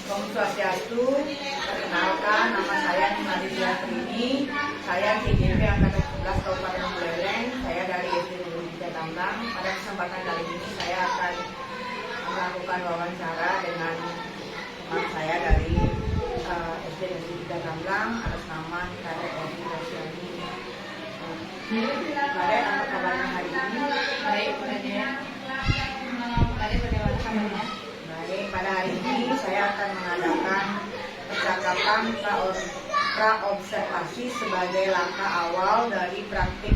Om Swastiastu, perkenalkan nama saya Maria Trini, saya CJP Angkatan 11 Kabupaten Buleleng, saya dari SD Negeri 3 Tambang. Pada kesempatan kali ini saya akan melakukan wawancara dengan teman saya dari SD Negeri 3 Tambang atas nama Kade Edi Rosyani. Kade, apa kabarnya hari ini? Baik, Kade. Kade, bagaimana kabarnya? Baik, pada hari ini saya akan mengadakan percakapan pra-observasi sebagai langkah awal dari praktik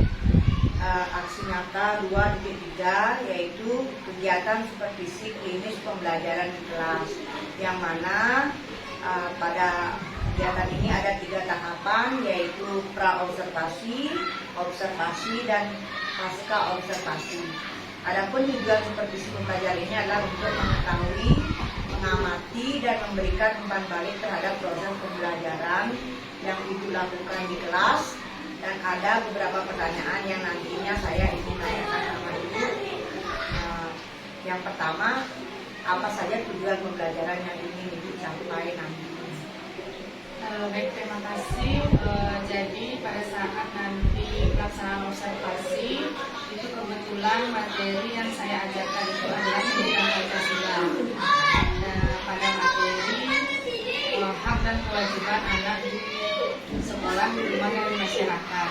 aksi nyata 2.3, yaitu kegiatan supervisi klinis pembelajaran di kelas, yang mana pada kegiatan ini ada 3 tahapan, yaitu pra-observasi, observasi, dan pasca observasi. Adapun tujuan supervisi pembelajaran ini adalah untuk mengetahui, mengamati, dan memberikan umpan balik terhadap proses pembelajaran yang dilakukan di kelas. Dan ada beberapa pertanyaan yang nantinya saya ingin tanyakan sama Ibu. Yang pertama, apa saja tujuan pembelajaran yang ingin Ibu capai nanti? Baik, terima kasih. Jadi pada saat nanti pelaksanaan observasi itu kebetulan materi yang saya ajarkan itu adalah pendidikan Pancasila. Pada materi hak dan kewajiban anak di sekolah, di rumah, dan di masyarakat.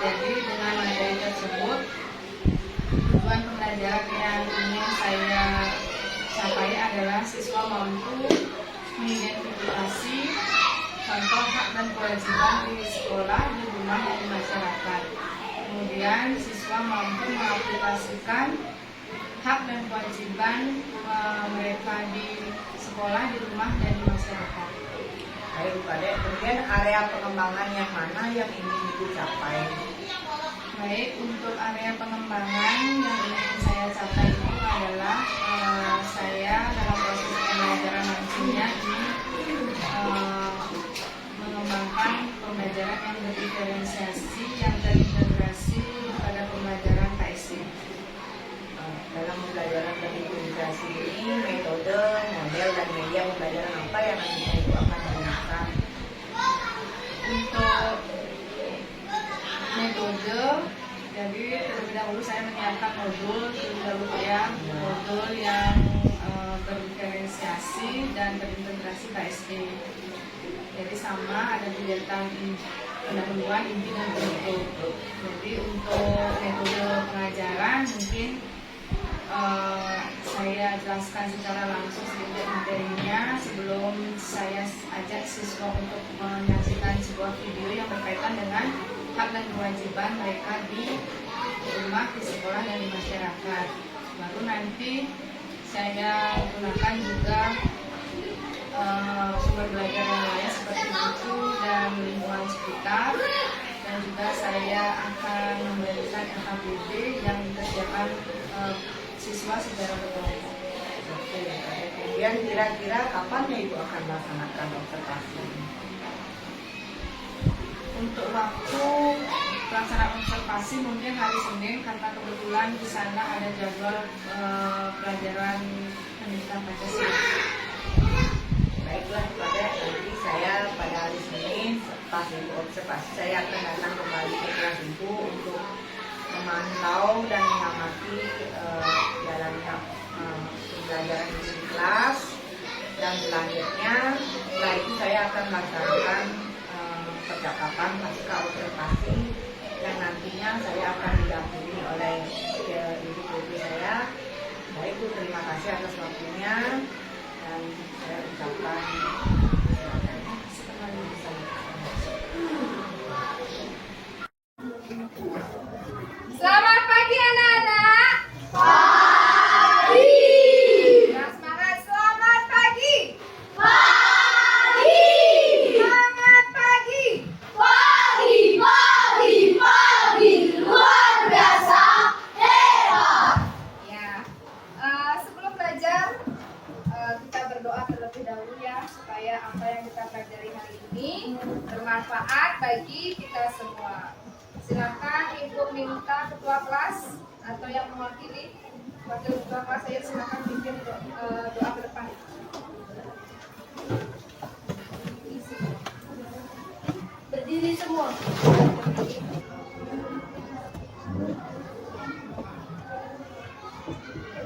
Jadi dengan materi tersebut tujuan pembelajaran yang ingin saya capai adalah siswa mampu mengidentifikasi contoh hak dan kewajiban di sekolah, di rumah, dan di masyarakat. Kemudian siswa mampu mengaplikasikan hak dan kewajiban mereka di sekolah, di rumah, dan di masyarakat. Baik, Kade. Kemudian area pengembangan yang mana yang ingin Ibu capai? Baik, untuk area pengembangan yang ingin saya capai itu adalah saya dalam proses pembelajaran nantinya ini mengembangkan pembelajaran yang berdiferensiasi, yang terintegrasi pada pembelajaran KSD. Dalam pembelajaran terintegrasi ini, metode, model, dan media pembelajaran apa yang nantinya Ibu akan gunakan? Untuk metode, jadi terlebih dahulu saya menyiapkan modul modul yang berdiferensiasi dan terintegrasi KSD. Jadi sama, ada kegiatan pendahuluan, inti, dan penutup. Jadi untuk metode pengajaran mungkin saya jelaskan secara langsung sedikit materinya sebelum saya ajak siswa untuk menyaksikan sebuah video yang berkaitan dengan hak dan kewajiban mereka di rumah, di sekolah, dan di masyarakat. Baru nanti saya gunakan juga sumber belajar yang lain seperti buku dan lingkungan sekitar, dan juga saya akan memberikan LKPD yang dikerjakan siswa secara berkelompok. Oke, kemudian kira-kira kapan ya Ibu akan melaksanakan observasi? Untuk waktu pelaksanaan observasi mungkin hari Senin, karena kebetulan di sana ada jadwal pelajaran pendidikan Pancasila. Baiklah, nanti saya pada hari Senin pas Ibu observasi, saya akan datang kembali ke kelas Ibu untuk memantau dan mengamati jalannya pembelajaran di kelas, dan selanjutnya setelah itu saya akan melaksanakan percakapan pasca observasi yang nantinya saya akan didampingi oleh ibu guru saya. Baik Bu, terima kasih atas waktunya, dan saya ucapkan silakan. terlebih dahulu ya, supaya apa yang kita pelajari hari ini bermanfaat bagi kita semua. Silakan Ibu minta ketua kelas atau yang mewakili wakil ketua kelas, saya silakan pimpin doa ke depan. Berdiri semua.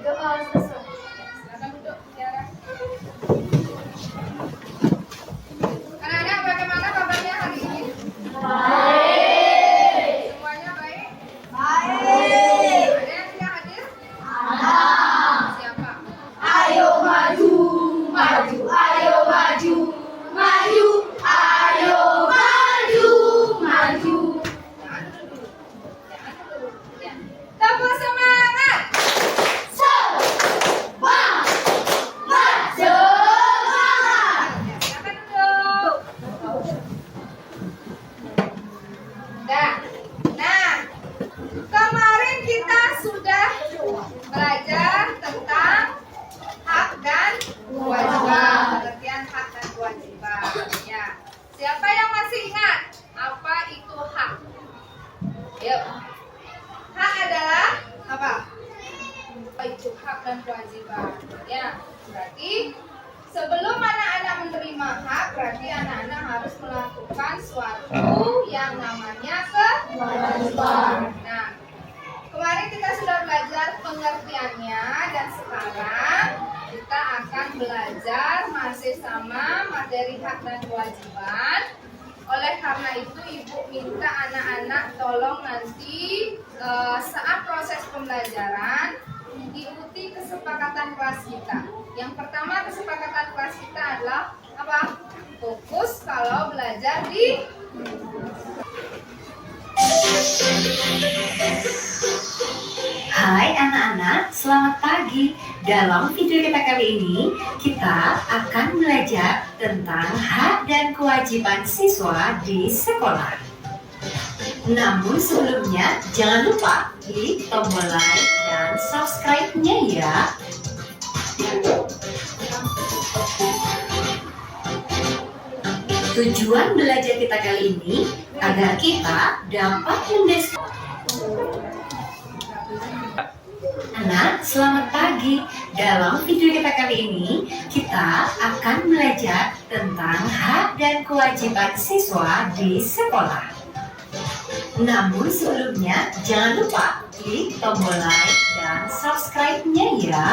Doa selesai. Silakan duduk, Tiara. Anak-anak, bagaimana kabarnya hari ini? Baik. Semuanya baik? Baik. Ada yang tidak hadir? Ada. Siapa? Ayo maju, maju, ayo maju, maju, ayo maju, maju. Jangan dulu. Jangan dulu. Ya. Tepuk semangat. Semangat, semangat. Ya, silakan duduk. Nah, kemarin kita sudah belajar tentang hak dan kewajiban. Pengertian hak dan kewajiban. Ya. Siapa yang masih ingat apa itu hak? Yuk. Hak adalah apa? Apa itu hak dan kewajiban? Ya, berarti sebelum anak-anak menerima hak, berarti anak-anak harus melakukan suatu yang namanya kewajiban. Nah, kemarin kita sudah belajar pengertiannya dan sekarang kita akan belajar masih sama materi hak dan kewajiban. Oleh karena itu Ibu minta anak-anak tolong nanti saat proses pembelajaran ikuti kesepakatan kelas kita. Yang pertama kesepakatan kelas kita adalah apa? Fokus kalau belajar di Hai anak-anak, selamat pagi. Dalam video kita kali ini, kita akan belajar tentang hak dan kewajiban siswa di sekolah. Namun sebelumnya, jangan lupa klik tombol like dan subscribe-nya ya. Tujuan belajar kita kali ini agar kita dapat Anak, selamat pagi. Dalam video kita kali ini, kita akan belajar tentang hak dan kewajiban siswa di sekolah. Namun sebelumnya, jangan lupa klik tombol like dan subscribe-nya ya.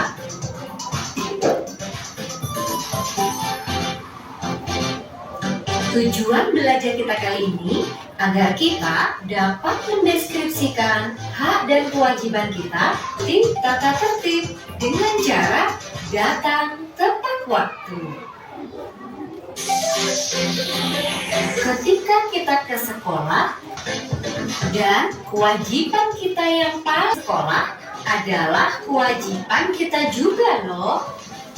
Tujuan belajar kita kali ini agar kita dapat mendeskripsikan hak dan kewajiban kita di tata tertib dengan cara datang tepat waktu. Ketika kita ke sekolah dan kewajiban kita yang pas sekolah adalah kewajiban kita juga loh,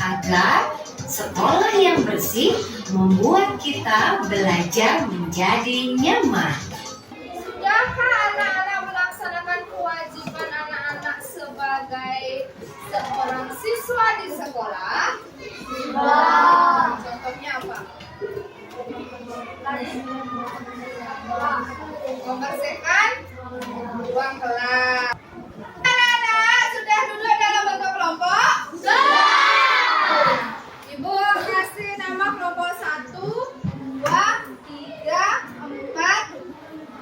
agar sekolah yang bersih membuat kita belajar menjadi nyaman. Sudahkah anak-anak melaksanakan kewajiban anak-anak sebagai seorang siswa di sekolah? Contohnya apa? Membersihkan ruang kelas. Anak-anak sudah duduk dalam bentuk kelompok? Ibu kasih nama kelompok 1, 2, 3, 4,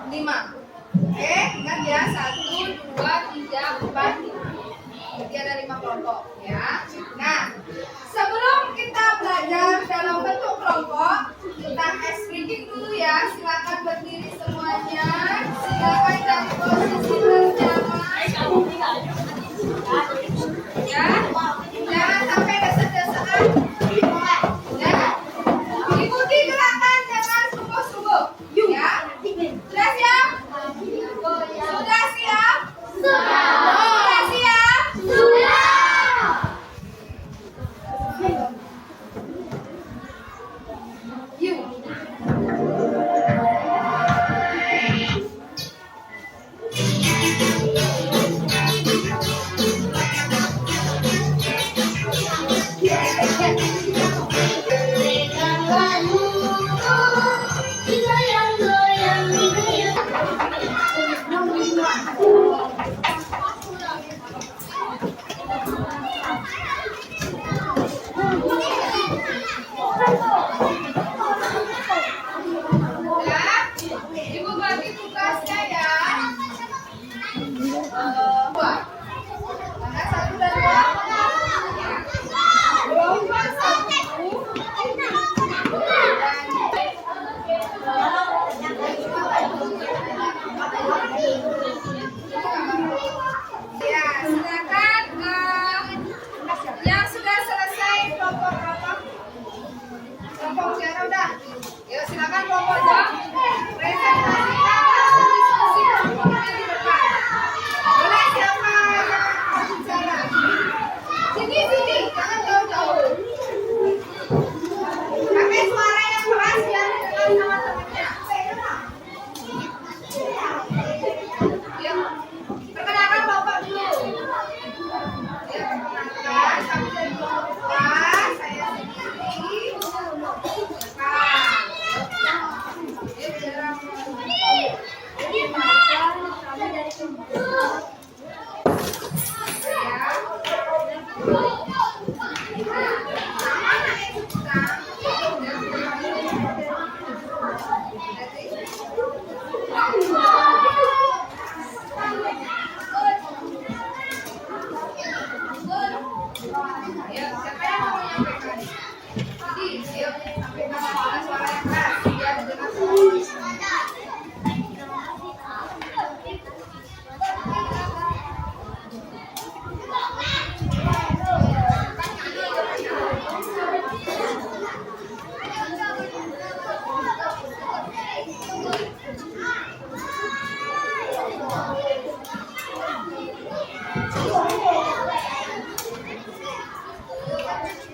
5. Oke, ingat ya, 1, 2, 3, 4, 5. Jadi ada 5 kelompok ya. Nah, sebelum kita belajar dalam bentuk kelompok, kita ice breaking dulu ya. Silakan berdiri semuanya. Silakan cari posisi berjamaah. kelompok Tiara udah. Yuk silakan kelompok jam. Presentasikan hasil diskusi kelompoknya di depan. Boleh siapa yang bicara? Sini, jangan jauh-jauh. Pakai suara yang keras biar didengar sama temannya. Yuk, perkenalkan kelompok dulu. Ya, perkenalkan, kami dari kelompok 2, saya sendiri.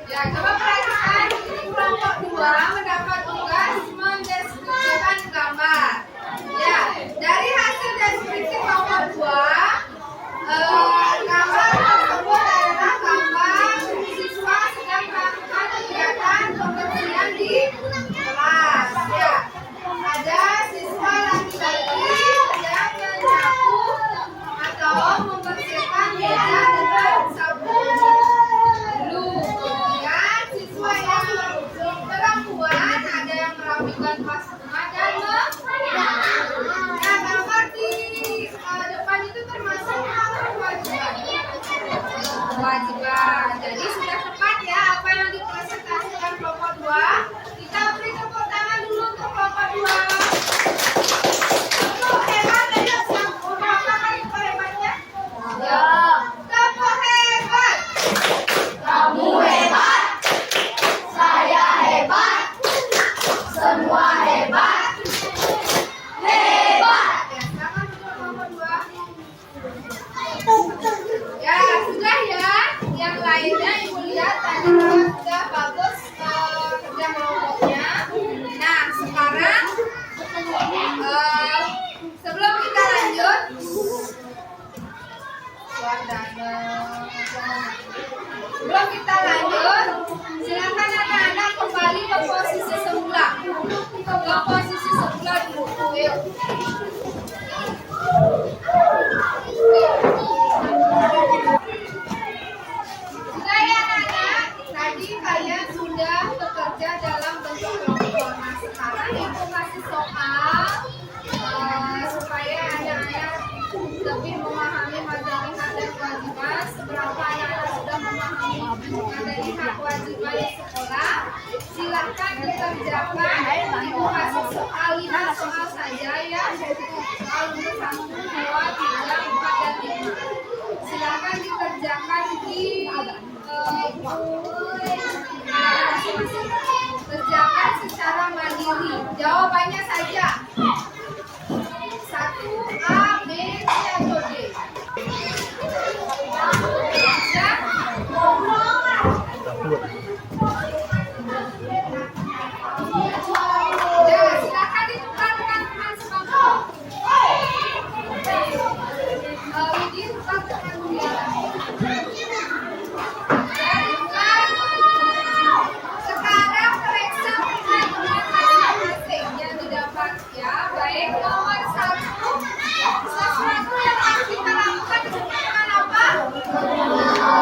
Ya, coba perhatikan kelompok 2 mendapat tugas mendeskripsikan gambar. Ya, dari hasil deskripsi kelompok 2, gambar tersebut adalah gambar siswa sedang melakukan kegiatan pembersihan di kelas. Ya, ada siswa laki-laki yang menyapu atau membersihkan meja dengan sabun. Perempuan ada yang merapikan tas rumah dan gambar di depan itu termasuk kewajiban. Jadi sudah tepat ya apa yang dipresentasikan kelompok 2. Kita beri tepuk tangan dulu untuk kelompok 2. Tepuk hebat aja, berapa kali tepuk hebatnya? Ya. Tepuk hebat. Kamu hebat, saya hebat, semua hebat, hebat. Ya, silakan untuk kelompok 2. Ya, sudah ya. Yang lainnya Ibu lihat tadi sudah bagus kerja kelompoknya. Nah, sekarang sebelum kita lanjut, silakan anak-anak kembali ke posisi semula. Ke posisi semula dulu. Yuk. Sudah ya anak-anak, tadi kalian sudah bekerja dalam bentuk kelompok. Nah, sekarang Ibu kasih soal supaya anak-anak lebih memahami materi hak dan kewajiban. Seberapa anak-anak sudah memahami materi hak kewajiban di sekolah, silakan dikerjakan. Ibu kasih soal 5 soal saja ya. Soal untuk 1, 2, 3, 4, dan 5. Silakan dikerjakan di masing-masing. Kerjakan secara mandiri. Jawabannya saja. 1, A, B, C, atau D. Ya? Ya, silakan ditukarkan dengan semangat. Widi, tukarkan dia. Sekarang periksa pertanyaan masing-masing yang didapat ya. Baik, nomor 1, sesuatu yang harus kita lakukan dengan apa?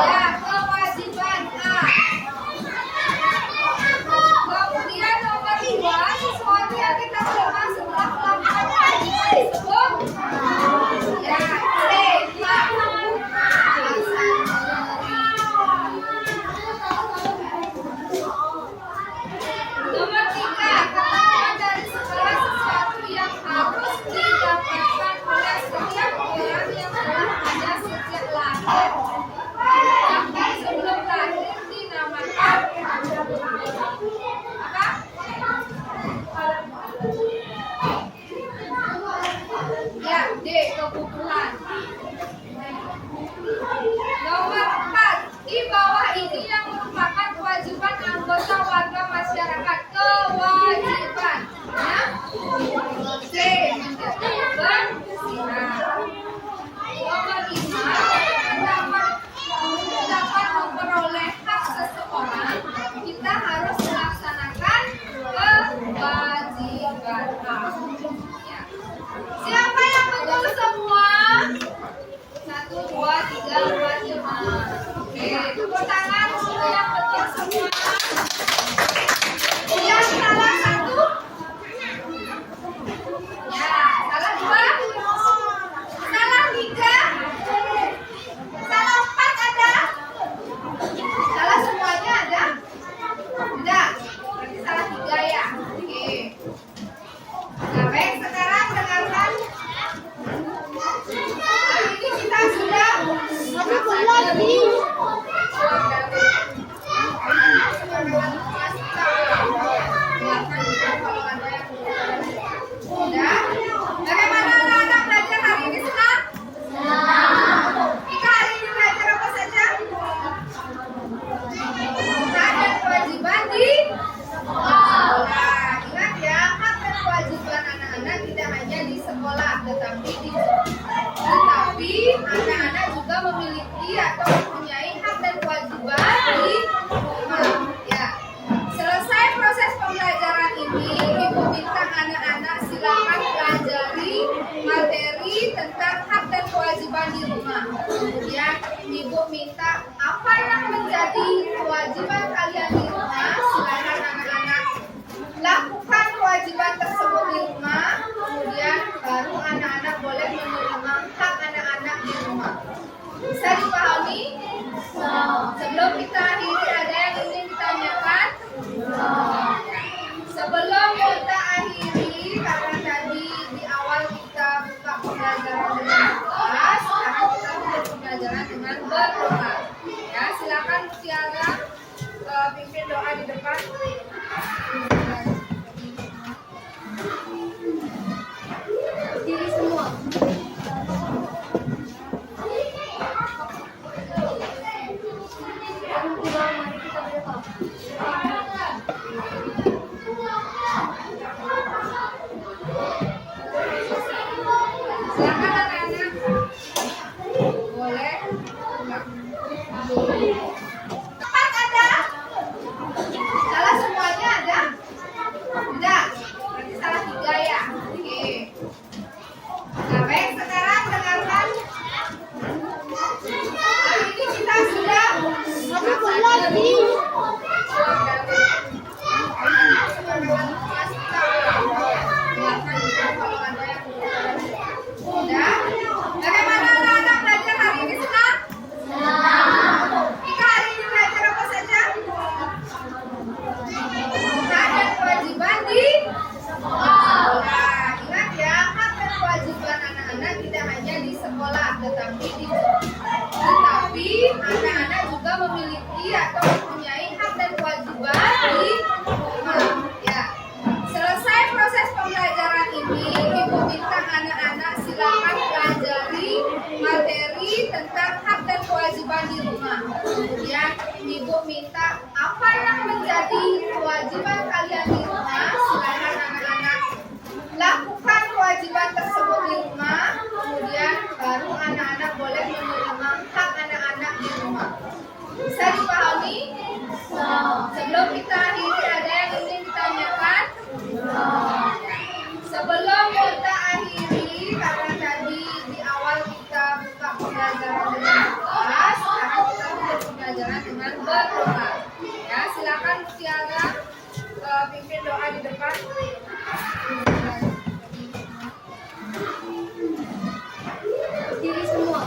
Ya, kewajiban A. Kemudian nomor 2, sesuatu yang kita terima setelah melakukan kewajiban disebut ya, C. Nomor 3, kemampuan dari segala sesuatu yang harus didapatkan oleh setiap orang yang telah ada sejak lahir. Bahkan sebelum lahir dinamakan apa? pimpin doa di depan. Diri semua.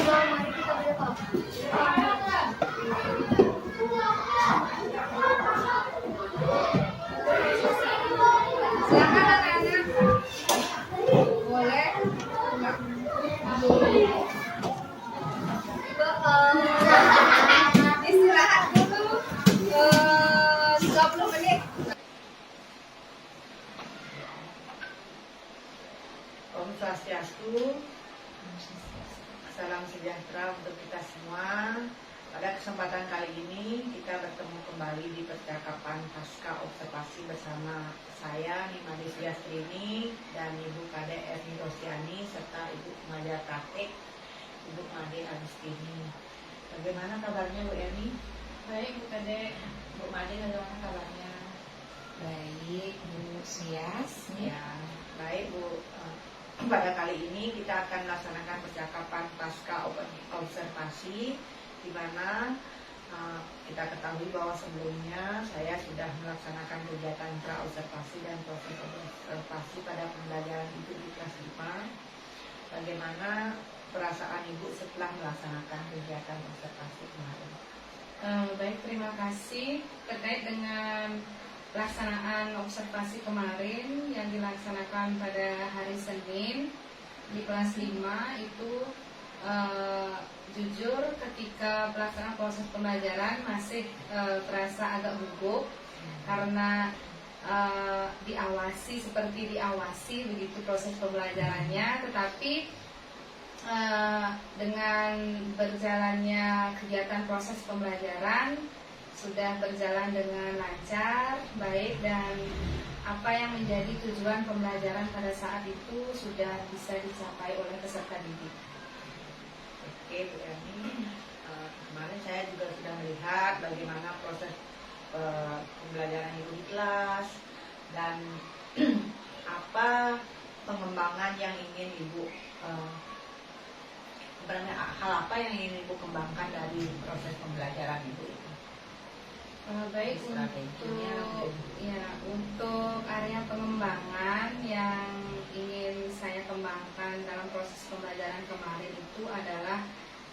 Mari kita berdoa. Silakan anak-anak. Boleh. Istirahat dulu 20 menit. Om Swastiastu, salam sejahtera untuk kita semua. Pada kesempatan kali ini kita bertemu kembali di percakapan pasca observasi bersama saya Nimade Suyastrini dan Ibu Kade Erni Rosiani serta Ibu pengajar praktik Ibu Made Agustini. Bagaimana kabarnya Bu Erni? Baik, Bu Kade. Bu Made, bagaimana kabarnya? Baik, Bu Sias. Ya, baik Bu. Pada kali ini kita akan melaksanakan percakapan pasca observasi, di mana kita ketahui bahwa sebelumnya saya sudah melaksanakan kegiatan pra-observasi dan proses observasi pada pembelajaran itu di kelas 5. Bagaimana perasaan Ibu setelah melaksanakan kegiatan observasi kemarin? Baik, terima kasih. Terkait dengan pelaksanaan observasi kemarin yang dilaksanakan pada hari Senin di kelas 5 itu jujur ketika pelaksanaan proses pembelajaran masih terasa agak gugup karena seperti diawasi begitu proses pembelajarannya, tetapi dengan berjalannya kegiatan proses pembelajaran sudah berjalan dengan lancar, baik, dan apa yang menjadi tujuan pembelajaran pada saat itu sudah bisa dicapai oleh peserta didik. Oke Bu Erni, kemarin saya juga sudah melihat bagaimana proses pembelajaran Ibu di kelas dan apa pengembangan yang ingin Ibu hal apa yang ingin Ibu kembangkan dari proses pembelajaran Ibu itu? Baik, Strateginya untuk area pengembangan yang ingin saya kembangkan dalam proses pembelajaran kemarin itu adalah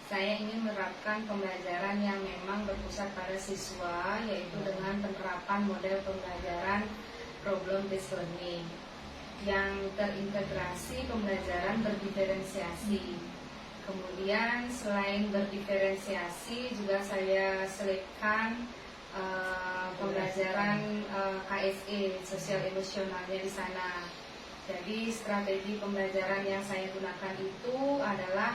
saya ingin menerapkan pembelajaran yang memang berpusat pada siswa, yaitu dengan penerapan model pembelajaran problem based learning yang terintegrasi pembelajaran berdiferensiasi. Kemudian selain berdiferensiasi juga saya selipkan pembelajaran KSE, sosial emosionalnya di sana. Jadi strategi pembelajaran yang saya gunakan itu adalah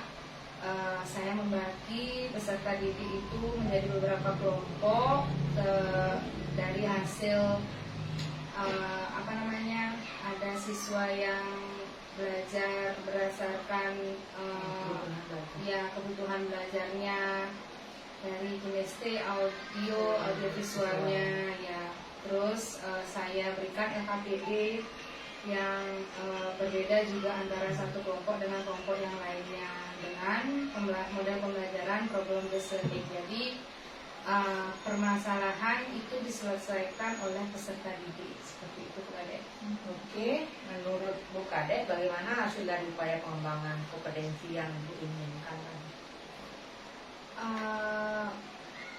saya membagi peserta didik itu menjadi beberapa kelompok dari hasil ada siswa yang belajar berdasarkan kebutuhan belajarnya dari kinesthetik, audio visualnya ya. Terus saya berikan LKPD yang berbeda juga antara satu kelompok dengan kelompok yang lainnya dengan model pembelajaran problem based learning. Jadi permasalahan itu diselesaikan oleh peserta didik seperti itu, Bu Kade. Oke, menurut Bu Kade bagaimana hasil dari upaya pengembangan kompetensi yang Ibu inginkan?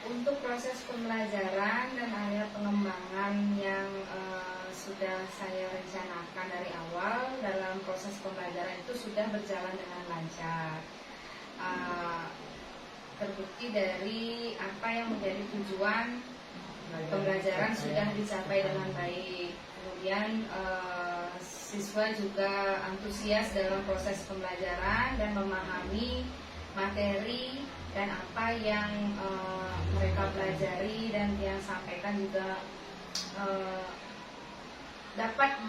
Untuk proses pembelajaran dan area pengembangan yang sudah saya rencanakan dari awal dalam proses pembelajaran itu sudah berjalan dengan lancar. Terbukti dari apa yang menjadi tujuan pembelajaran sudah dicapai dengan baik. Kemudian siswa juga antusias dalam proses pembelajaran dan memahami materi dan apa yang mereka pelajari dan yang sampaikan juga dapat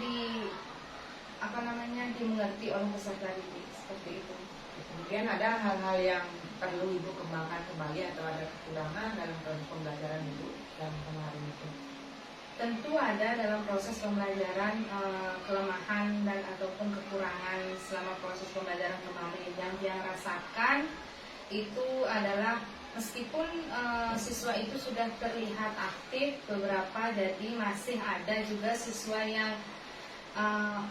dimengerti oleh peserta didik seperti itu. Kemudian ada hal-hal yang perlu Ibu kembangkan kembali atau ada kekurangan dalam proses pembelajaran Ibu yang kemarin itu? Tentu ada dalam proses pembelajaran kelemahan dan ataupun kekurangan selama proses pembelajaran kemarin yang dia rasakan itu adalah meskipun siswa itu sudah terlihat aktif beberapa, jadi masih ada juga siswa yang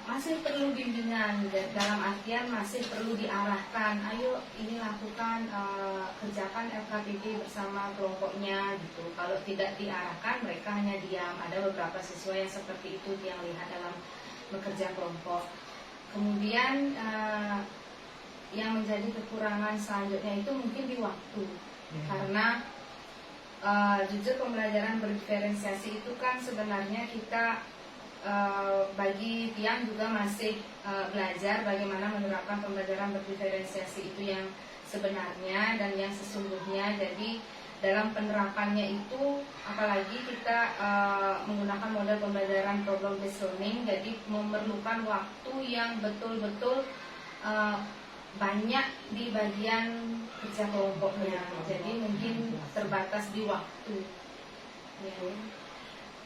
masih perlu bimbingan, dalam artian masih perlu diarahkan, ayo ini lakukan, kerjakan LKPD bersama kelompoknya gitu. Kalau tidak diarahkan mereka hanya diam. Ada beberapa siswa yang seperti itu yang lihat dalam bekerja kelompok. Kemudian yang menjadi kekurangan selanjutnya itu mungkin di waktu, karena jujur pembelajaran berdiferensiasi itu kan sebenarnya kita bagi Tiang juga masih belajar bagaimana menerapkan pembelajaran berdiferensiasi itu yang sebenarnya dan yang sesungguhnya. Jadi dalam penerapannya itu, apalagi kita menggunakan model pembelajaran problem based learning, jadi memerlukan waktu yang betul-betul banyak di bagian kerja kelompoknya. Jadi mungkin terbatas di waktu. Ya.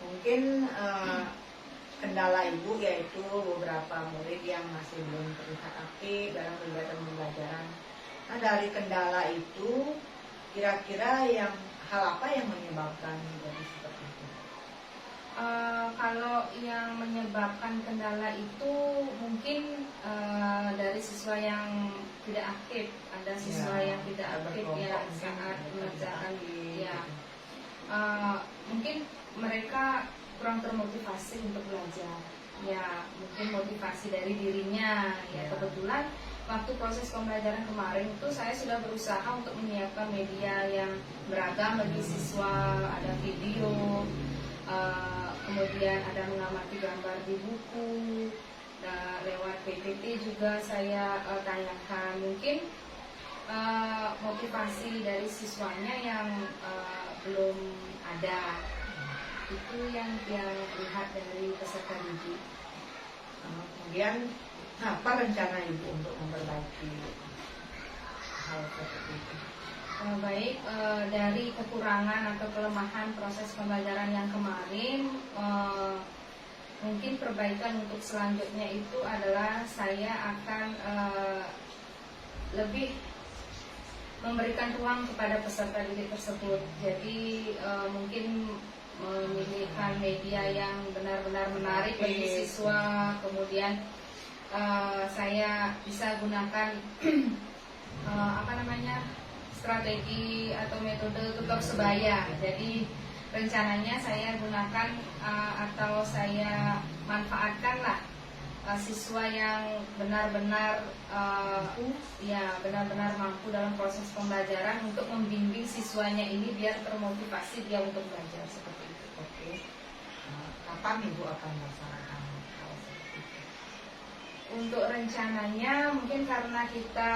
Mungkin kendala ibu yaitu beberapa murid yang masih belum terlihat aktif dalam kegiatan pembelajaran. Nah, dari kendala itu kira-kira hal apa yang menyebabkan jadi seperti itu? Kalau yang menyebabkan kendala itu mungkin dari siswa yang tidak aktif, ada siswa yang tidak aktif ya saat mengerjakan ya. Mungkin mereka kurang termotivasi untuk belajar. Ya, mungkin motivasi dari dirinya. Ya, kebetulan waktu proses pembelajaran kemarin itu saya sudah berusaha untuk menyiapkan media yang beragam bagi siswa, ada video, kemudian ada mengamati gambar di buku, lewat PPT juga saya tayangkan. Mungkin motivasi dari siswanya yang belum ada. Itu yang lihat dari peserta didik. Kemudian apa rencana ibu untuk memperbaiki hal seperti itu? Baik, dari kekurangan atau kelemahan proses pembelajaran yang kemarin, mungkin perbaikan untuk selanjutnya itu adalah saya akan lebih memberikan ruang kepada peserta didik tersebut. Jadi mungkin memilihkan media yang benar-benar menarik bagi siswa. Kemudian saya bisa gunakan strategi atau metode tutor sebaya. Jadi rencananya saya gunakan atau saya manfaatkanlah siswa yang benar-benar benar-benar mampu dalam proses pembelajaran untuk membimbing siswanya ini biar termotivasi dia untuk belajar seperti itu. Oke. Kapan ibu akan melaksanakan hal seperti itu? Untuk rencananya mungkin karena kita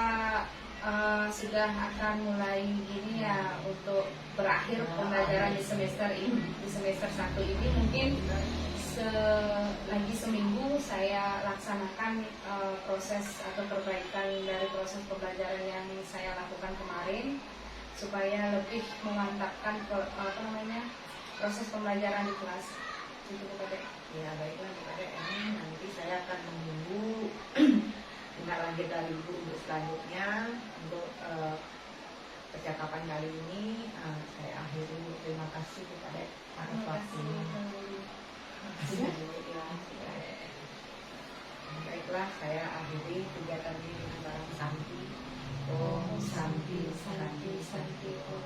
sudah akan mulai gini ya, untuk berakhir pembelajaran di semester ini, di semester 1 ini mungkin lagi seminggu saya laksanakan proses atau perbaikan dari proses pembelajaran yang saya lakukan kemarin supaya lebih memantapkan proses pembelajaran di kelas. Itu kepada Ya baiklah kepada ini nanti saya akan menunggu tindak lanjut dari ibu untuk selanjutnya. Untuk percakapan kali ini saya akhiri. Terima kasih kepada atas waktunya. Baiklah, saya akhiri kegiatan ini dengan salam Santi. Om Santi, Santi, Santi, Om.